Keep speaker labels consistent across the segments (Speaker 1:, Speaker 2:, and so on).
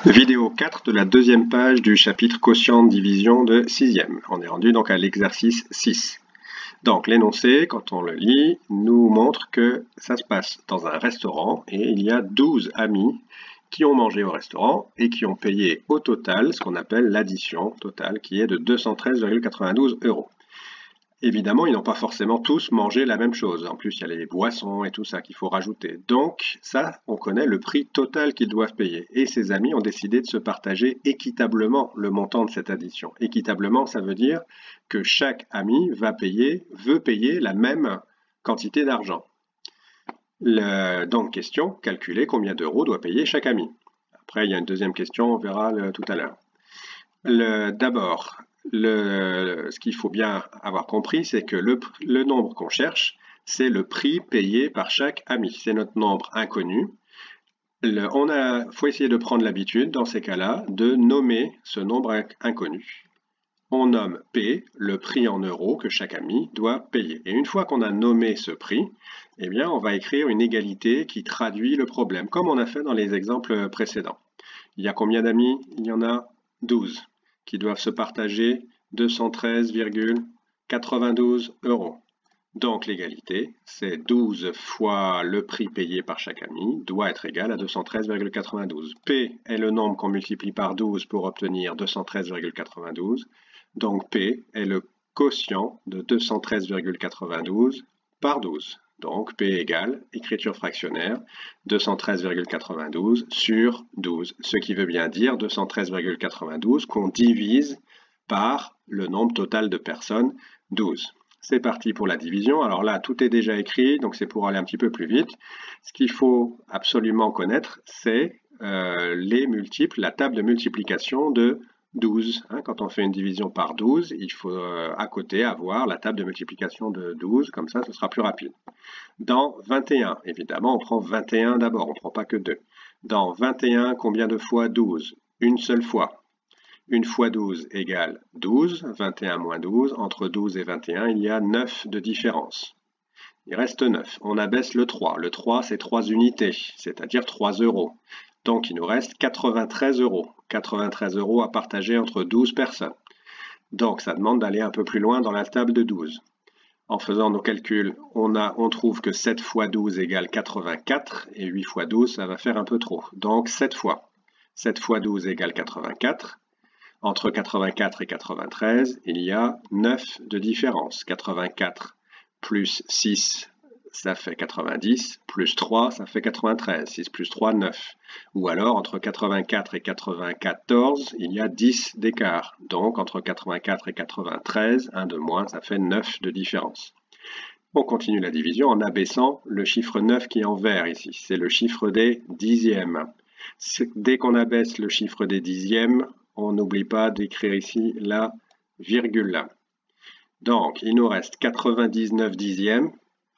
Speaker 1: Vidéo 4 de la deuxième page du chapitre quotient de division de 6e. On est rendu donc à l'exercice 6. Donc l'énoncé, quand on le lit, nous montre que ça se passe dans un restaurant et il y a 12 amis qui ont mangé au restaurant et qui ont payé au total ce qu'on appelle l'addition totale qui est de 213,92 €. Évidemment, ils n'ont pas forcément tous mangé la même chose. En plus, il y a les boissons et tout ça qu'il faut rajouter. Donc, ça, on connaît le prix total qu'ils doivent payer. Et ces amis ont décidé de se partager équitablement le montant de cette addition. Équitablement, ça veut dire que chaque ami veut payer la même quantité d'argent. Donc, question, calculer combien d'euros doit payer chaque ami. Après, il y a une deuxième question, on verra tout à l'heure. D'abord, ce qu'il faut bien avoir compris, c'est que le nombre qu'on cherche, c'est le prix payé par chaque ami. C'est notre nombre inconnu. Faut essayer de prendre l'habitude, dans ces cas-là, de nommer ce nombre inconnu. On nomme P, le prix en euros que chaque ami doit payer. Et une fois qu'on a nommé ce prix, eh bien, on va écrire une égalité qui traduit le problème, comme on a fait dans les exemples précédents. Il y a combien d'amis? Il y en a 12 qui doivent se partager 213,92 €. Donc l'égalité, c'est 12 fois le prix payé par chaque ami doit être égal à 213,92. P est le nombre qu'on multiplie par 12 pour obtenir 213,92. Donc P est le quotient de 213,92 par 12. Donc P égale, écriture fractionnaire, 213,92 sur 12, ce qui veut bien dire 213,92 qu'on divise par le nombre total de personnes, 12. C'est parti pour la division. Alors là, tout est déjà écrit, donc c'est pour aller un petit peu plus vite. Ce qu'il faut absolument connaître, c'est les multiples, la table de multiplication de 12. Quand on fait une division par 12, il faut à côté avoir la table de multiplication de 12, comme ça ce sera plus rapide. Dans 21, évidemment, on prend 21 d'abord, on ne prend pas que 2. Dans 21, combien de fois 12? Une seule fois. 1 fois 12 égale 12, 21 moins 12, entre 12 et 21, il y a 9 de différence. Il reste 9. On abaisse le 3. Le 3, c'est 3 unités, c'est-à-dire 3 €. Donc, il nous reste 93 €. 93 € à partager entre 12 personnes. Donc, ça demande d'aller un peu plus loin dans la table de 12. En faisant nos calculs, on trouve que 7 fois 12 égale 84, et 8 fois 12, ça va faire un peu trop. Donc, 7 fois. 7 fois 12 égale 84. Entre 84 et 93, il y a 9 de différence. 84 plus 6, ça fait 90, plus 3, ça fait 93. 6 plus 3, 9. Ou alors, entre 84 et 94, il y a 10 d'écart. Donc, entre 84 et 93, 1 de moins, ça fait 9 de différence. On continue la division en abaissant le chiffre 9 qui est en vert ici. C'est le chiffre des dixièmes. Dès qu'on abaisse le chiffre des dixièmes, on n'oublie pas d'écrire ici la virgule. Donc, il nous reste 99 dixièmes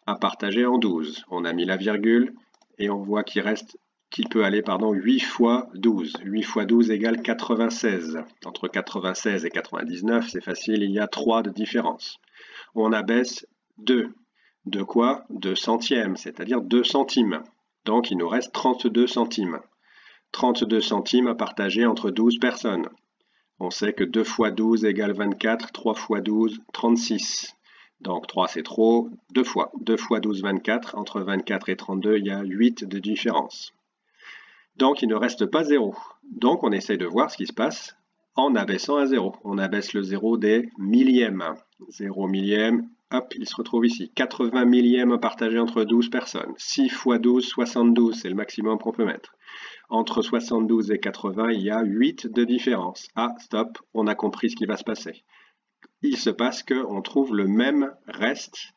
Speaker 1: à partager en 12. On a mis la virgule et on voit qu'il peut aller 8 fois 12. 8 fois 12 égale 96. Entre 96 et 99, c'est facile, il y a 3 de différence. On abaisse 2. De quoi? 2 centièmes, c'est-à-dire 2 centimes. Donc, il nous reste 32 centimes. 32 centimes à partager entre 12 personnes. On sait que 2 fois 12 égale 24, 3 fois 12, 36. Donc 3 c'est trop, 2 fois. 2 fois 12, 24. Entre 24 et 32, il y a 8 de différence. Donc il ne reste pas 0. Donc on essaye de voir ce qui se passe en abaissant à 0. On abaisse le 0 des millièmes. 0 millième, hop, il se retrouve ici. 80 millièmes à partager entre 12 personnes. 6 fois 12, 72, c'est le maximum qu'on peut mettre. Entre 72 et 80, il y a 8 de différence. Ah, stop, on a compris ce qui va se passer. Il se passe qu'on trouve le même reste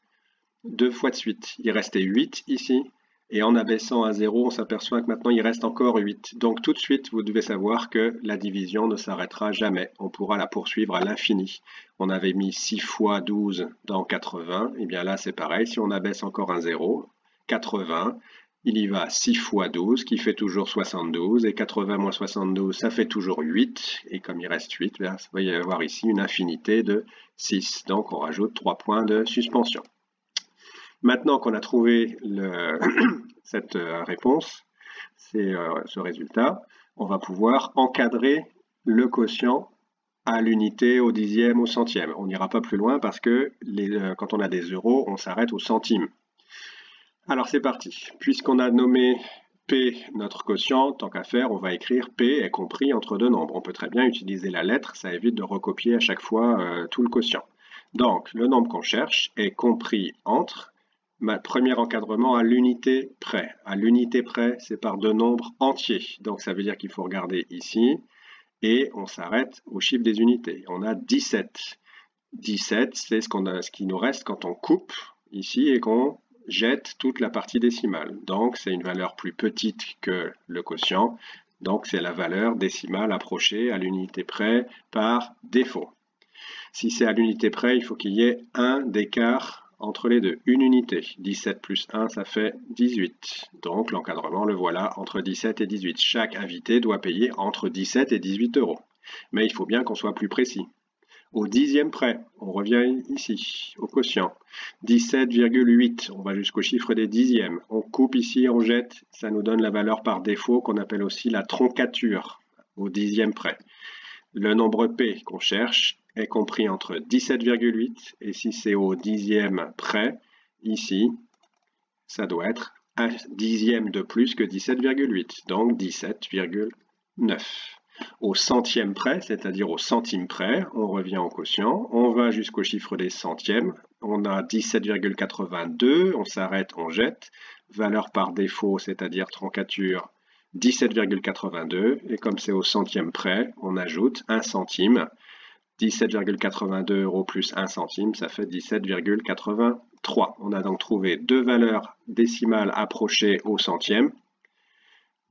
Speaker 1: 2 fois de suite. Il restait 8 ici, et en abaissant à 0, on s'aperçoit que maintenant il reste encore 8. Donc tout de suite, vous devez savoir que la division ne s'arrêtera jamais. On pourra la poursuivre à l'infini. On avait mis 6 fois 12 dans 80, et bien là c'est pareil, si on abaisse encore un 0, 80, il y va 6 fois 12 qui fait toujours 72 et 80 moins 72 ça fait toujours 8 et comme il reste 8, il va y avoir ici une infinité de 6. Donc on rajoute 3 points de suspension. Maintenant qu'on a trouvé cette réponse, c'est ce résultat, on va pouvoir encadrer le quotient à l'unité, au dixième, au centième. On n'ira pas plus loin parce que quand on a des euros, on s'arrête au centime. Alors c'est parti. Puisqu'on a nommé P notre quotient, tant qu'à faire, on va écrire P est compris entre deux nombres. On peut très bien utiliser la lettre, ça évite de recopier à chaque fois tout le quotient. Donc le nombre qu'on cherche est compris entre premier encadrement à l'unité près. À l'unité près, c'est par deux nombres entiers. Donc ça veut dire qu'il faut regarder ici et on s'arrête au chiffre des unités. On a 17. 17, c'est ce qui nous reste quand on coupe ici et qu'on jette toute la partie décimale. Donc c'est une valeur plus petite que le quotient. Donc c'est la valeur décimale approchée à l'unité près par défaut. Si c'est à l'unité près, il faut qu'il y ait un d'écart entre les deux, une unité. 17 plus 1, ça fait 18. Donc l'encadrement, le voilà, entre 17 et 18. Chaque invité doit payer entre 17 et 18 euros. Mais il faut bien qu'on soit plus précis. Au dixième près, on revient ici, au quotient. 17,8, on va jusqu'au chiffre des dixièmes. On coupe ici, on jette, ça nous donne la valeur par défaut qu'on appelle aussi la troncature, au dixième près. Le nombre P qu'on cherche est compris entre 17,8 et si c'est au dixième près, ici, ça doit être un dixième de plus que 17,8, donc 17,9. Au centième près, c'est-à-dire au centime près, on revient au quotient, on va jusqu'au chiffre des centièmes, on a 17,82, on s'arrête, on jette, valeur par défaut, c'est-à-dire troncature, 17,82, et comme c'est au centième près, on ajoute 1 centime. 17,82 euros plus 1 centime, ça fait 17,83. On a donc trouvé deux valeurs décimales approchées au centième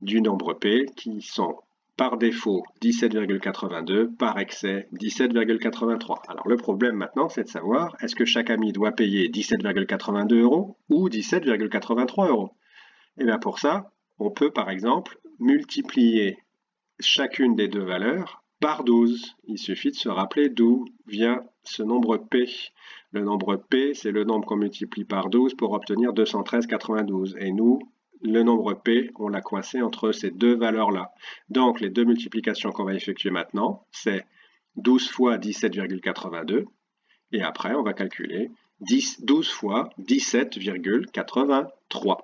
Speaker 1: du nombre P qui sont par défaut 17,82, par excès 17,83. Alors le problème maintenant, c'est de savoir, est-ce que chaque ami doit payer 17,82 euros ou 17,83 euros? Et bien pour ça, on peut par exemple multiplier chacune des deux valeurs par 12. Il suffit de se rappeler d'où vient ce nombre P. Le nombre P, c'est le nombre qu'on multiplie par 12 pour obtenir 213,92. Et nous, le nombre P, on l'a coincé entre ces deux valeurs-là. Donc les deux multiplications qu'on va effectuer maintenant, c'est 12 fois 17,82. Et après, on va calculer 12 fois 17,83.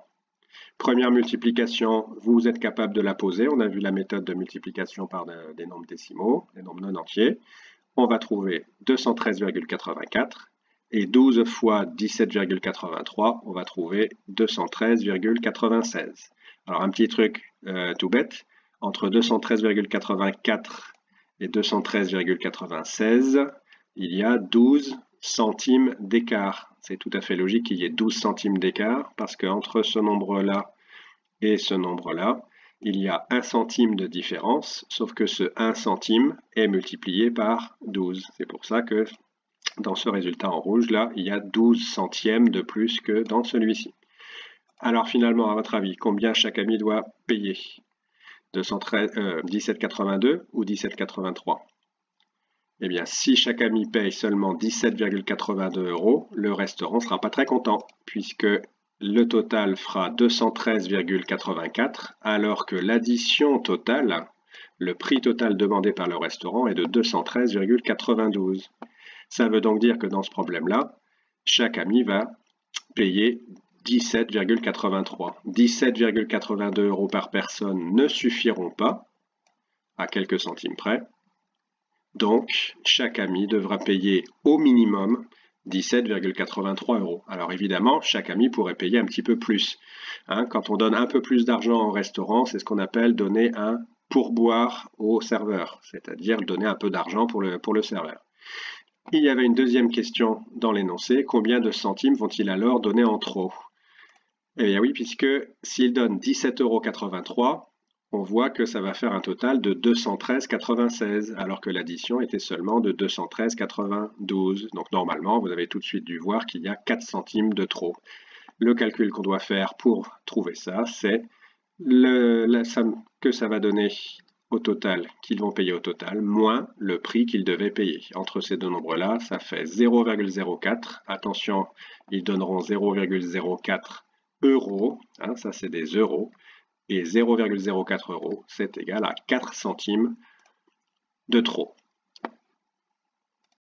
Speaker 1: Première multiplication, vous êtes capable de la poser. On a vu la méthode de multiplication par des nombres décimaux, des nombres non entiers. On va trouver 213,84 et 12 fois 17,83, on va trouver 213,96. Alors un petit truc tout bête, entre 213,84 et 213,96, il y a 12 centimes d'écart. C'est tout à fait logique qu'il y ait 12 centimes d'écart parce qu'entre ce nombre-là et ce nombre-là, il y a 1 centime de différence, sauf que ce 1 centime est multiplié par 12. C'est pour ça que dans ce résultat en rouge, là, il y a 12 centièmes de plus que dans celui-ci. Alors finalement, à votre avis, combien chaque ami doit payer? 17,82 ou 17,83? Eh bien, si chaque ami paye seulement 17,82 euros, le restaurant ne sera pas très content, puisque le total fera 213,84, alors que l'addition totale, le prix total demandé par le restaurant est de 213,92. Ça veut donc dire que dans ce problème-là, chaque ami va payer 17,83. 17,82 euros par personne ne suffiront pas, à quelques centimes près. Donc, chaque ami devra payer au minimum 17,83 euros. Alors évidemment, chaque ami pourrait payer un petit peu plus. Quand on donne un peu plus d'argent au restaurant, c'est ce qu'on appelle donner un pourboire au serveur, c'est-à-dire donner un peu d'argent pour le serveur. Il y avait une deuxième question dans l'énoncé. Combien de centimes vont-ils alors donner en trop? Eh bien oui, puisque s'ils donnent 17,83 €, on voit que ça va faire un total de 213,96, alors que l'addition était seulement de 213,92. Donc normalement, vous avez tout de suite dû voir qu'il y a 4 centimes de trop. Le calcul qu'on doit faire pour trouver ça, c'est la somme que ça va donner au total, qu'ils vont payer au total, moins le prix qu'ils devaient payer. Entre ces deux nombres-là, ça fait 0,04. Attention, ils donneront 0,04 euros, ça c'est des euros, et 0,04 €, c'est égal à 4 centimes de trop.